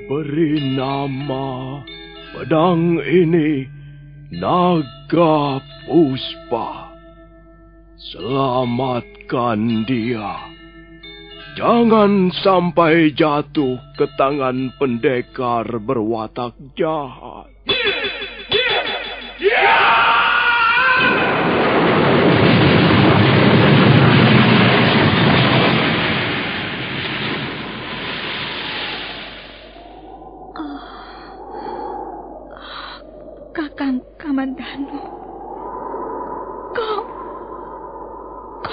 Beri nama pedang ini Naga Puspa. Selamatkan dia. Jangan sampai jatuh ke tangan pendekar berwatak jahat. Kakang Kamandanu, kau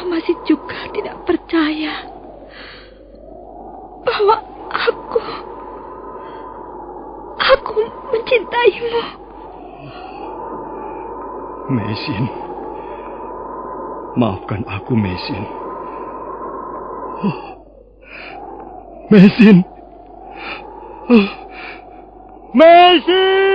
masih juga tidak percaya bahwa aku mencintaimu. Mesin, maafkan aku, Mesin. Mesin, Mesin.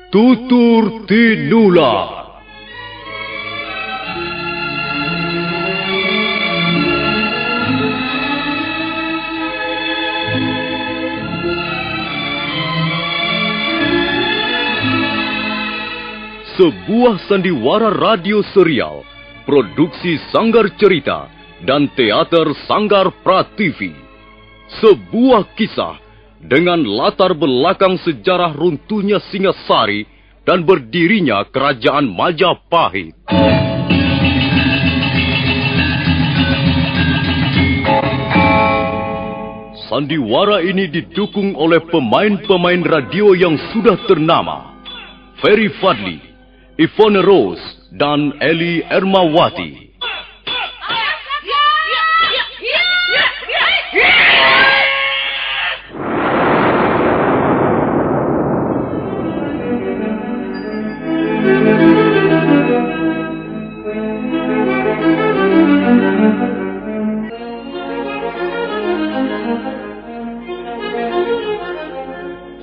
Tutur Tinula. Sebuah sandiwara radio serial, produksi Sanggar Cerita dan Teater Sanggar Prativi. Sebuah kisah dengan latar belakang sejarah runtuhnya Singasari dan berdirinya Kerajaan Majapahit. Sandiwara ini didukung oleh pemain-pemain radio yang sudah ternama. Ferry Fadli, Ivone Rose, dan Eli Ermawati.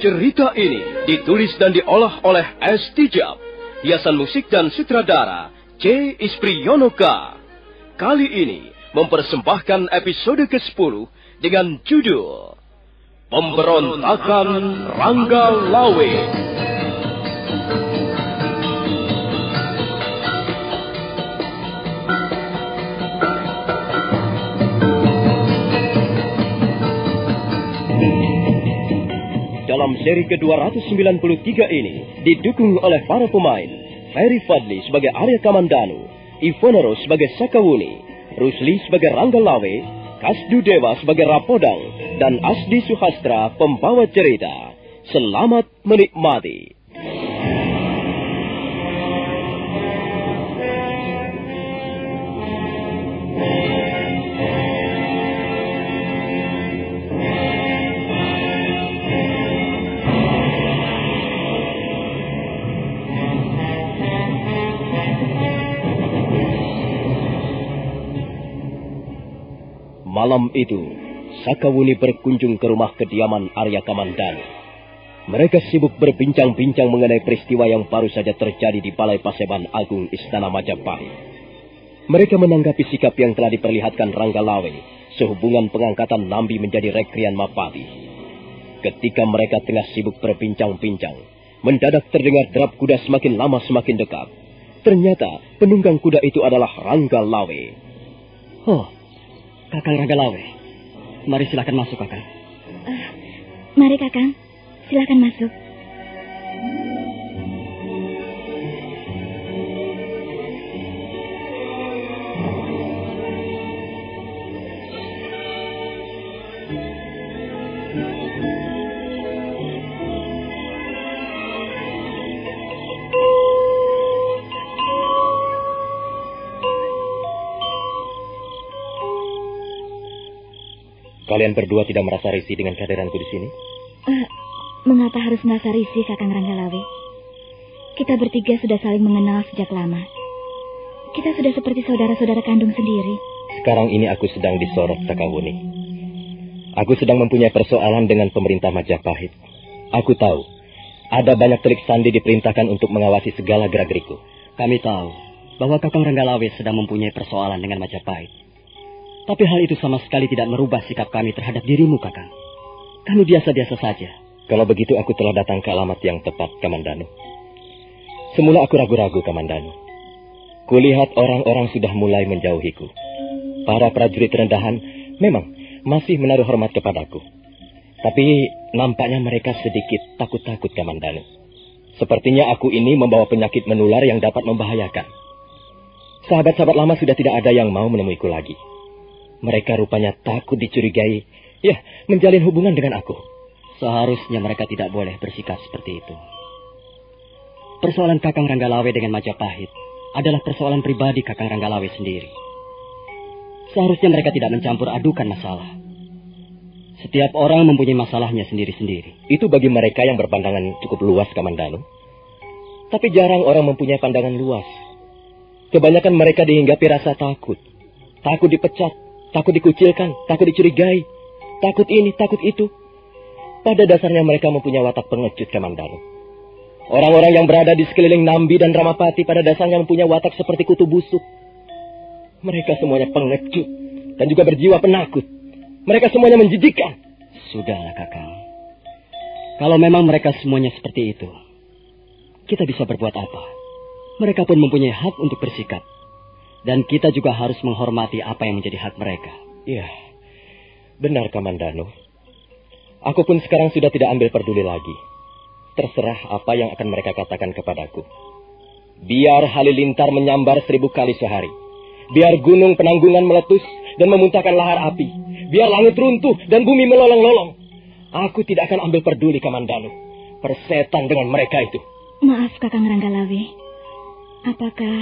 Cerita ini ditulis dan diolah oleh S. Tijab, hiasan musik dan sutradara C. Isprionoka. Kali ini mempersembahkan episode ke-10 dengan judul Pemberontakan Rangga Lawe. Dalam seri ke-293 ini didukung oleh para pemain Ferry Fadli sebagai Arya Kamandanu, Ivone Rose sebagai Sakawuni, Rusli sebagai Rangga Lawe, Kasdu Dewa sebagai Rapodang, dan Asdi Suhastra pembawa cerita. Selamat menikmati. Malam itu, Sakawuni berkunjung ke rumah kediaman Arya Kamandanu. Mereka sibuk berbincang-bincang mengenai peristiwa yang baru saja terjadi di Balai Paseban Agung Istana Majapahit. Mereka menanggapi sikap yang telah diperlihatkan Rangga Lawe sehubungan pengangkatan Nambi menjadi Rekrian Mapati. Ketika mereka tengah sibuk berbincang-bincang, mendadak terdengar derap kuda semakin lama semakin dekat. Ternyata penunggang kuda itu adalah Rangga Lawe. Oh, Kakang Rangga Lawe. Mari silakan masuk, Kakang. Mari, Kakang. Silakan masuk. Kalian berdua tidak merasa risih dengan kehadiranku di sini? Mengapa harus merasa risih, Kakang Rangga Lawe? Kita bertiga sudah saling mengenal sejak lama. Kita sudah seperti saudara-saudara kandung sendiri. Sekarang ini aku sedang disorot, Sakawuni. Aku sedang mempunyai persoalan dengan pemerintah Majapahit. Aku tahu, ada banyak telik sandi diperintahkan untuk mengawasi segala gerak-geriku. Kami tahu bahwa Kakang Ranggalawe sedang mempunyai persoalan dengan Majapahit. Tapi hal itu sama sekali tidak merubah sikap kami terhadap dirimu, Kakang. Kami biasa-biasa saja. Kalau begitu aku telah datang ke alamat yang tepat, Kamandanu. Semula aku ragu-ragu, Kamandanu. Kulihat orang-orang sudah mulai menjauhiku. Para prajurit rendahan memang masih menaruh hormat kepadaku. Tapi nampaknya mereka sedikit takut-takut, Kamandanu. Sepertinya aku ini membawa penyakit menular yang dapat membahayakan. Sahabat-sahabat lama sudah tidak ada yang mau menemuiku lagi. Mereka rupanya takut dicurigai, menjalin hubungan dengan aku. Seharusnya mereka tidak boleh bersikap seperti itu. Persoalan Kakang Ranggalawe dengan Majapahit adalah persoalan pribadi Kakang Ranggalawe sendiri. Seharusnya mereka tidak mencampur adukan masalah. Setiap orang mempunyai masalahnya sendiri-sendiri. Itu bagi mereka yang berpandangan cukup luas, Kamandanu. Tapi jarang orang mempunyai pandangan luas. Kebanyakan mereka dihinggapi rasa takut. Takut dipecat, takut dikucilkan, takut dicurigai, takut ini, takut itu. Pada dasarnya mereka mempunyai watak pengecut, Kamandanu. Orang-orang yang berada di sekeliling Nambi dan Ramapati pada dasarnya mempunyai watak seperti kutu busuk. Mereka semuanya pengecut dan juga berjiwa penakut. Mereka semuanya menjijikkan. Sudahlah, Kakang. Kalau memang mereka semuanya seperti itu, kita bisa berbuat apa? Mereka pun mempunyai hak untuk bersikap. Dan kita juga harus menghormati apa yang menjadi hak mereka. Iya, benar, Kamandanu. Aku pun sekarang sudah tidak ambil peduli lagi. Terserah apa yang akan mereka katakan kepadaku. Biar halilintar menyambar 1000 kali sehari. Biar gunung penanggungan meletus dan memuntahkan lahar api. Biar langit runtuh dan bumi melolong-lolong. Aku tidak akan ambil peduli, Kamandanu. Persetan dengan mereka itu. Maaf, Kakang Ranggalawe. Apakah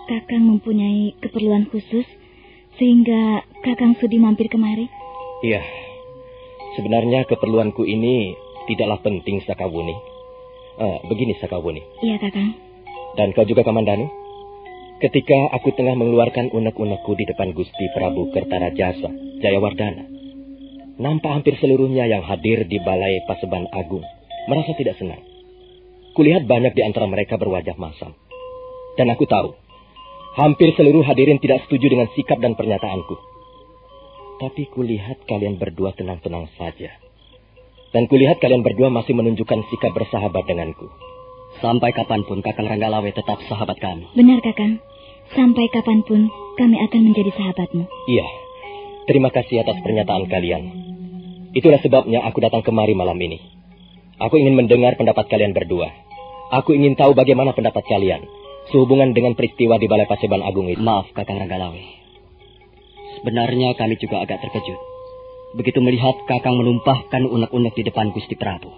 Kakang mempunyai keperluan khusus sehingga Kakang sudi mampir kemari? Iya. Sebenarnya keperluanku ini tidaklah penting, Sakawuni. Begini, Sakawuni. Iya, Kakang. Dan kau juga, Kamandanu. Ketika aku tengah mengeluarkan unek-unekku di depan Gusti Prabu Kertarajasa, Jayawardana, nampak hampir seluruhnya yang hadir di Balai Paseban Agung merasa tidak senang. Kulihat banyak di antara mereka berwajah masam. Dan aku tahu, hampir seluruh hadirin tidak setuju dengan sikap dan pernyataanku. Tapi kulihat kalian berdua tenang-tenang saja. Dan kulihat kalian berdua masih menunjukkan sikap bersahabat denganku. Sampai kapanpun Kakang Ranggalawe tetap sahabat kami. Benar, Kakang. Sampai kapanpun kami akan menjadi sahabatmu. Iya. Terima kasih atas pernyataan kalian. Itulah sebabnya aku datang kemari malam ini. Aku ingin mendengar pendapat kalian berdua. Aku ingin tahu bagaimana pendapat kalian sehubungan dengan peristiwa di Balai Paseban Agung itu. Maaf, Kakang Ranggalawe. Sebenarnya kami juga agak terkejut begitu melihat Kakang menumpahkan unek-unek di depan Gusti Prabu.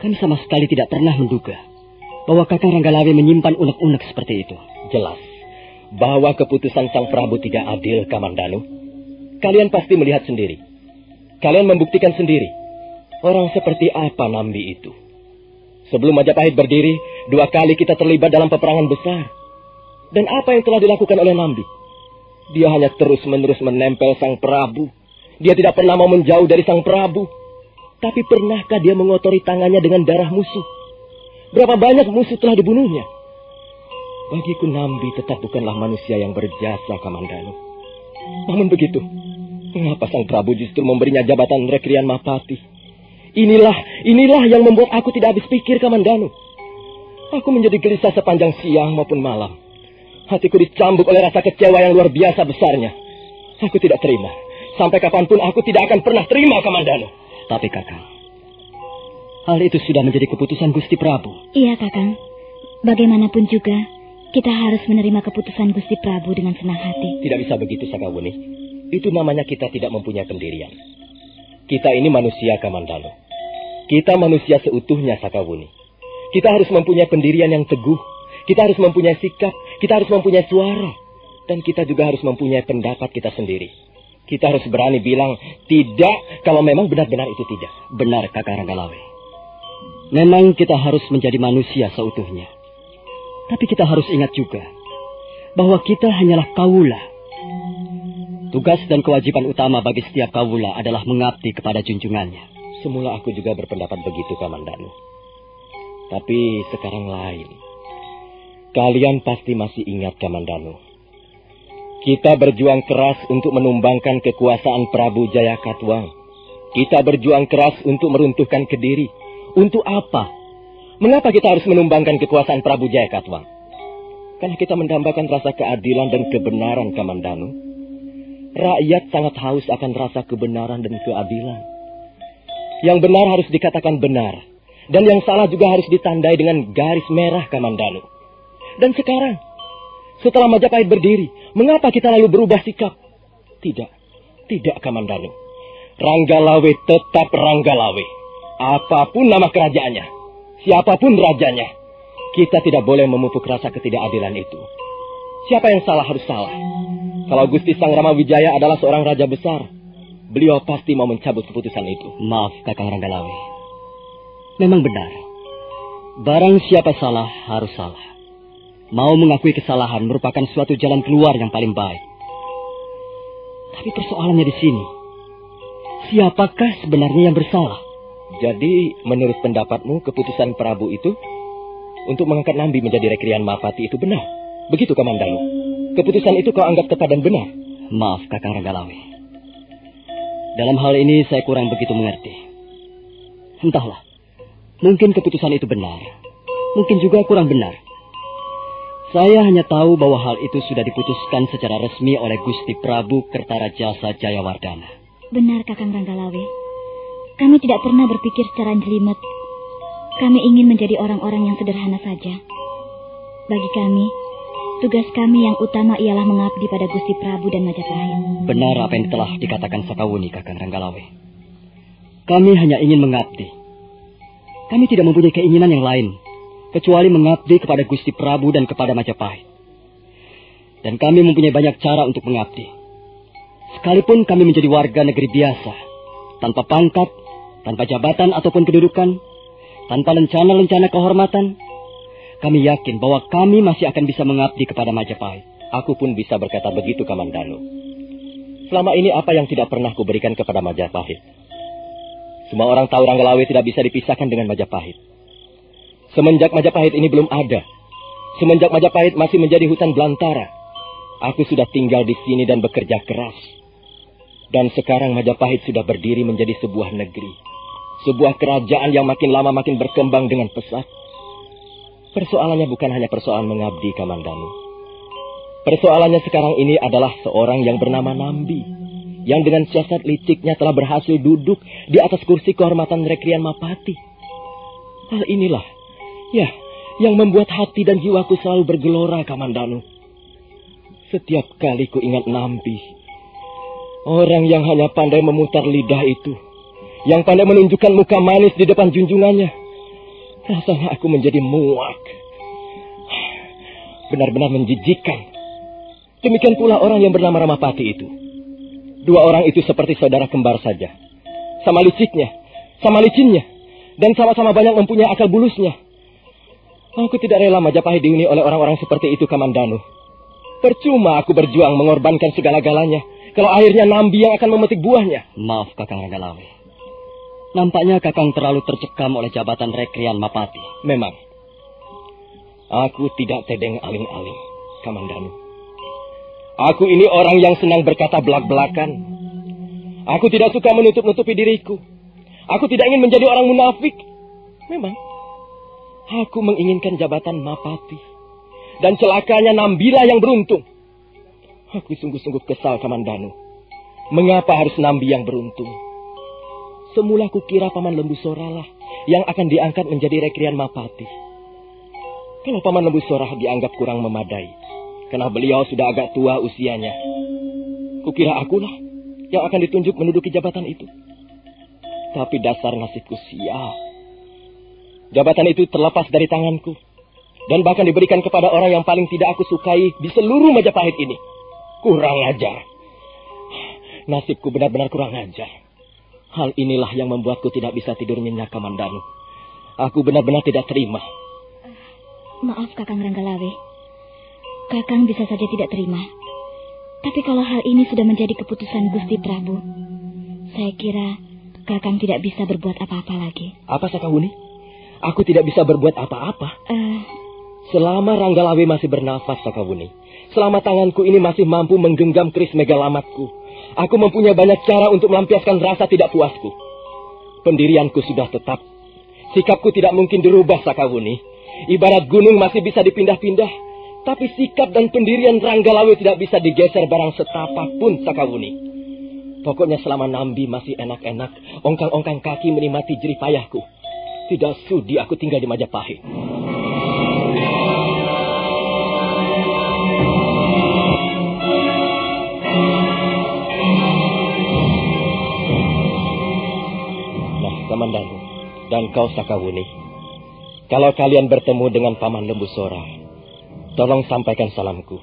Kami sama sekali tidak pernah menduga bahwa Kakang Ranggalawe menyimpan unek-unek seperti itu. Jelas bahwa keputusan Sang Prabu tidak adil, Kamandanu. Kalian pasti melihat sendiri. Kalian membuktikan sendiri orang seperti apa Nambi itu. Sebelum Majapahit berdiri, 2 kali kita terlibat dalam peperangan besar. Dan apa yang telah dilakukan oleh Nambi? Dia hanya terus-menerus menempel Sang Prabu. Dia tidak pernah mau menjauh dari Sang Prabu. Tapi pernahkah dia mengotori tangannya dengan darah musuh? Berapa banyak musuh telah dibunuhnya? Bagiku Nambi tetap bukanlah manusia yang berjasa, Kamandanu. Namun begitu, mengapa Sang Prabu justru memberinya jabatan Rekrian Mapati? Inilah yang membuat aku tidak habis pikir, Kamandanu. Aku menjadi gelisah sepanjang siang maupun malam. Hatiku dicambuk oleh rasa kecewa yang luar biasa besarnya. Aku tidak terima. Sampai kapanpun aku tidak akan pernah terima, Kamandanu. Tapi Kakang, hal itu sudah menjadi keputusan Gusti Prabu. Iya, Kakang. Bagaimanapun juga, kita harus menerima keputusan Gusti Prabu dengan senang hati. Tidak bisa begitu, Sakawuni. Itu namanya kita tidak mempunyai pendirian. Kita ini manusia, Kamandanu. Kita manusia seutuhnya, Sakawuni. Kita harus mempunyai pendirian yang teguh. Kita harus mempunyai sikap. Kita harus mempunyai suara. Dan kita juga harus mempunyai pendapat kita sendiri. Kita harus berani bilang tidak kalau memang benar-benar itu tidak. Benar, Kakang Ranggalawe. Memang kita harus menjadi manusia seutuhnya. Tapi kita harus ingat juga bahwa kita hanyalah kawula. Tugas dan kewajiban utama bagi setiap kawula adalah mengabdi kepada junjungannya. Semula aku juga berpendapat begitu, Kamandanu. Tapi sekarang lain. Kalian pasti masih ingat, Kamandanu. Kita berjuang keras untuk menumbangkan kekuasaan Prabu Jayakatwang. Kita berjuang keras untuk meruntuhkan Kediri. Untuk apa? Mengapa kita harus menumbangkan kekuasaan Prabu Jayakatwang? Karena kita mendambakan rasa keadilan dan kebenaran, Kamandanu. Rakyat sangat haus akan rasa kebenaran dan keadilan. Yang benar harus dikatakan benar. Dan yang salah juga harus ditandai dengan garis merah, Kamandanu. Dan sekarang, setelah Majapahit berdiri, mengapa kita lalu berubah sikap? Tidak, Kamandanu. Ranggalawe tetap Ranggalawe. Apapun nama kerajaannya, siapapun rajanya, kita tidak boleh memupuk rasa ketidakadilan itu. Siapa yang salah harus salah. Kalau Gusti Sang Ramawijaya adalah seorang raja besar, beliau pasti mau mencabut keputusan itu. Maaf, Kakang Ranggalawe. Memang benar. Barang siapa salah, harus salah. Mau mengakui kesalahan merupakan suatu jalan keluar yang paling baik. Tapi persoalannya di sini. Siapakah sebenarnya yang bersalah? Jadi, menurut pendapatmu, keputusan Prabu itu untuk mengangkat Nambi menjadi Rekrian Mapati itu benar? Begitu, Kamandanu? Keputusan itu kau anggap tepat dan benar? Maaf, Kakang Ranggalawe. Dalam hal ini saya kurang begitu mengerti. Entahlah. Mungkin keputusan itu benar. Mungkin juga kurang benar. Saya hanya tahu bahwa hal itu sudah diputuskan secara resmi oleh Gusti Prabu Kertarajasa Jayawardana. Benar, Kakang Ranggalawe. Kami tidak pernah berpikir secara jelimet. Kami ingin menjadi orang-orang yang sederhana saja. Bagi kami, tugas kami yang utama ialah mengabdi pada Gusti Prabu dan Majapahit. Benar apa yang telah dikatakan Sakawuni, Kakang Ranggalawe. Kami hanya ingin mengabdi. Kami tidak mempunyai keinginan yang lain, kecuali mengabdi kepada Gusti Prabu dan kepada Majapahit. Dan kami mempunyai banyak cara untuk mengabdi. Sekalipun kami menjadi warga negeri biasa, tanpa pangkat, tanpa jabatan ataupun kedudukan, tanpa lencana-lencana kehormatan, kami yakin bahwa kami masih akan bisa mengabdi kepada Majapahit. Aku pun bisa berkata begitu, Kamandanu. Selama ini apa yang tidak pernah kuberikan kepada Majapahit? Semua orang tahu Ranggalawe tidak bisa dipisahkan dengan Majapahit. Semenjak Majapahit ini belum ada, semenjak Majapahit masih menjadi hutan belantara, aku sudah tinggal di sini dan bekerja keras. Dan sekarang Majapahit sudah berdiri menjadi sebuah negeri, sebuah kerajaan yang makin lama makin berkembang dengan pesat. Persoalannya bukan hanya persoalan mengabdi, Kamandanu. Persoalannya sekarang ini adalah seorang yang bernama Nambi, yang dengan siasat liciknya telah berhasil duduk di atas kursi kehormatan Rekrian Mapati. Hal inilah, ya, yang membuat hati dan jiwaku selalu bergelora, Kamandanu. Setiap kali ku ingat Nambi, orang yang hanya pandai memutar lidah itu, yang pandai menunjukkan muka manis di depan junjungannya, rasanya aku menjadi muak. Benar-benar menjijikkan. Demikian pula orang yang bernama Ramapati itu. Dua orang itu seperti saudara kembar saja. Sama liciknya, sama licinnya, dan sama-sama banyak mempunyai akal bulusnya. Aku tidak rela Majapahit dihuni oleh orang-orang seperti itu, Kamandanu. Percuma aku berjuang mengorbankan segala-galanya, kalau akhirnya Nambi yang akan memetik buahnya. Maaf, Kakang Ranggalawe. Nampaknya Kakang terlalu tercekam oleh jabatan Rekrian Mapati. Memang. Aku tidak tedeng aling-aling, Kamandanu. Aku ini orang yang senang berkata belak-belakan. Aku tidak suka menutup-nutupi diriku. Aku tidak ingin menjadi orang munafik. Memang. Aku menginginkan jabatan Mapati. Dan celakanya Nambila yang beruntung. Aku sungguh-sungguh kesal, Kamandanu. Mengapa harus Nambi yang beruntung? Semula kukira Paman Lembu Soralah yang akan diangkat menjadi Rekrian Mapati. Kalau Paman Lembu Sorah dianggap kurang memadai, karena beliau sudah agak tua usianya, kukira akulah yang akan ditunjuk menduduki jabatan itu. Tapi dasar nasibku sial. Jabatan itu terlepas dari tanganku, dan bahkan diberikan kepada orang yang paling tidak aku sukai di seluruh Majapahit ini. Kurang ajar. Nasibku benar-benar kurang ajar. Hal inilah yang membuatku tidak bisa tidur nyenyak, Kamandanu. Aku benar-benar tidak terima. Maaf, Kakang Ranggalawe. Kakang bisa saja tidak terima. Tapi kalau hal ini sudah menjadi keputusan Gusti Prabu, saya kira Kakang tidak bisa berbuat apa-apa lagi. Apa, Sakawuni? Aku tidak bisa berbuat apa-apa. Selama Ranggalawe masih bernafas, Sakawuni. Selama tanganku ini masih mampu menggenggam keris megalamatku, aku mempunyai banyak cara untuk melampiaskan rasa tidak puasku. Pendirianku sudah tetap. Sikapku tidak mungkin dirubah, Sakawuni. Ibarat gunung masih bisa dipindah-pindah, tapi sikap dan pendirian Ranggalawe tidak bisa digeser barang setapak pun, Sakawuni. Pokoknya selama Nambi masih enak-enak, ongkang-ongkang kaki menikmati jerih payahku, tidak sudi aku tinggal di Majapahit. Nah, Kamandanu dan kau, Sakawuni, kalau kalian bertemu dengan Paman Lembu Sora, tolong sampaikan salamku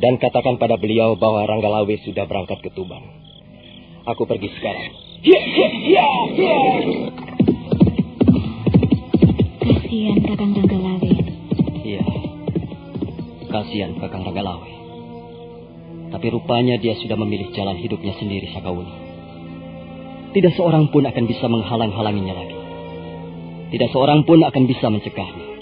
dan katakan pada beliau bahwa Ranggalawe sudah berangkat ke Tuban. Aku pergi sekarang. Kasihan Kakang Ranggalawe. Iya, kasihan Kakang Ranggalawe. Tapi rupanya dia sudah memilih jalan hidupnya sendiri, Sakawuni. Tidak seorang pun akan bisa menghalang-halanginya lagi. Tidak seorang pun akan bisa mencegahnya.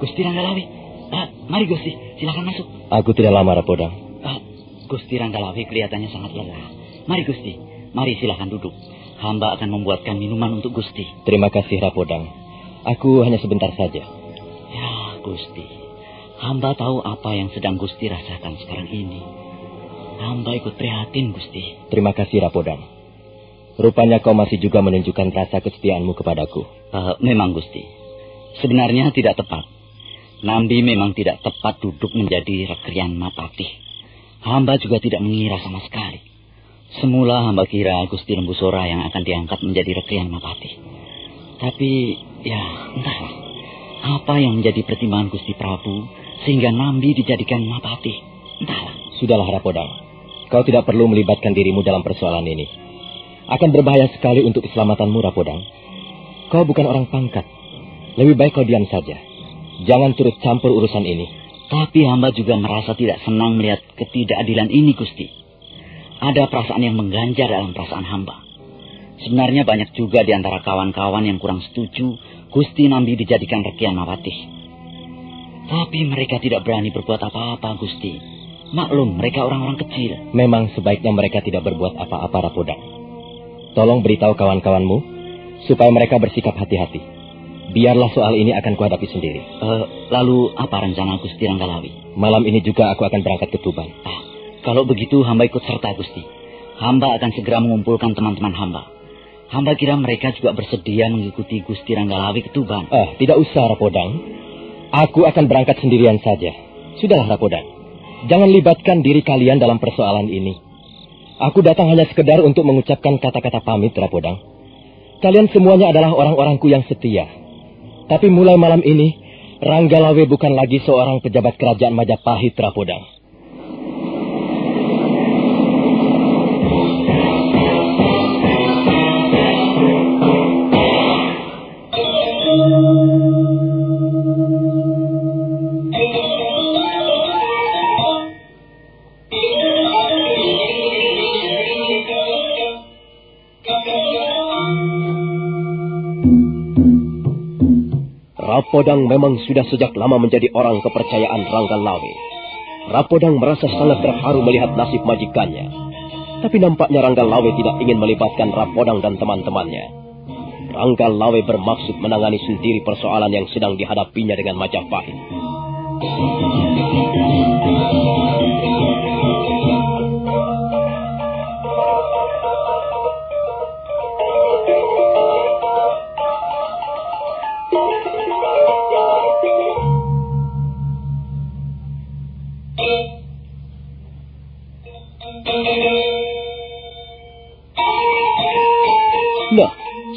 Gusti Ranggalawe. Mari Gusti, silakan masuk. Aku tidak lama, Rapodang. Gusti Ranggalawe kelihatannya sangat lelah. Mari Gusti, mari silakan duduk. Hamba akan membuatkan minuman untuk Gusti. Terima kasih, Rapodang. Aku hanya sebentar saja. Ya, Gusti. Hamba tahu apa yang sedang Gusti rasakan sekarang ini. Hamba ikut prihatin, Gusti. Terima kasih, Rapodang. Rupanya kau masih juga menunjukkan rasa kesetiaanmu kepadaku. Memang, Gusti. Sebenarnya tidak tepat. Nambi memang tidak tepat duduk menjadi Rekrian Mapatih. Hamba juga tidak mengira sama sekali. Semula hamba kira Gusti Lembu Sora yang akan diangkat menjadi Rekrian Mapatih. Tapi, ya, entahlah. Apa yang menjadi pertimbangan Gusti Prabu sehingga Nambi dijadikan Mapatih? Entahlah. Sudahlah, Rapodang. Kau tidak perlu melibatkan dirimu dalam persoalan ini. Akan berbahaya sekali untuk keselamatanmu, Rapodang. Kau bukan orang pangkat. Lebih baik kau diam saja. Jangan turut campur urusan ini. Tapi hamba juga merasa tidak senang melihat ketidakadilan ini, Gusti. Ada perasaan yang mengganjal dalam perasaan hamba. Sebenarnya banyak juga di antara kawan-kawan yang kurang setuju Gusti Nambi dijadikan Rekrian Mapatih. Tapi mereka tidak berani berbuat apa-apa, Gusti. Maklum, mereka orang-orang kecil. Memang sebaiknya mereka tidak berbuat apa-apa, Rapodang. Tolong beritahu kawan-kawanmu supaya mereka bersikap hati-hati. Biarlah soal ini akan kuhadapi sendiri. Lalu apa rencana Gusti Ranggalawe? Malam ini juga aku akan berangkat ke Tuban. Kalau begitu hamba ikut serta, Gusti. Hamba akan segera mengumpulkan teman-teman hamba. Hamba kira mereka juga bersedia mengikuti Gusti Ranggalawe ke Tuban. Tidak usah, Rapodang. Aku akan berangkat sendirian saja. Sudahlah, Rapodang. Jangan libatkan diri kalian dalam persoalan ini. Aku datang hanya sekedar untuk mengucapkan kata-kata pamit, Rapodang. Kalian semuanya adalah orang-orangku yang setia. Tapi mulai malam ini, Ranggalawe bukan lagi seorang pejabat kerajaan Majapahit, Rapodang. Rapodang memang sudah sejak lama menjadi orang kepercayaan Ranggalawe. Rapodang merasa sangat terharu melihat nasib majikannya. Tapi nampaknya Ranggalawe tidak ingin melibatkan Rapodang dan teman-temannya. Ranggalawe bermaksud menangani sendiri persoalan yang sedang dihadapinya dengan Majapahit.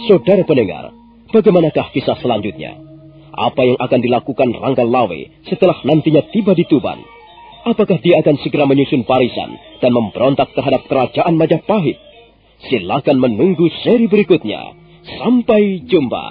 Saudara pendengar, bagaimanakah kisah selanjutnya? Apa yang akan dilakukan Ranggalawe setelah nantinya tiba di Tuban? Apakah dia akan segera menyusun barisan dan memberontak terhadap kerajaan Majapahit? Silakan menunggu seri berikutnya. Sampai jumpa.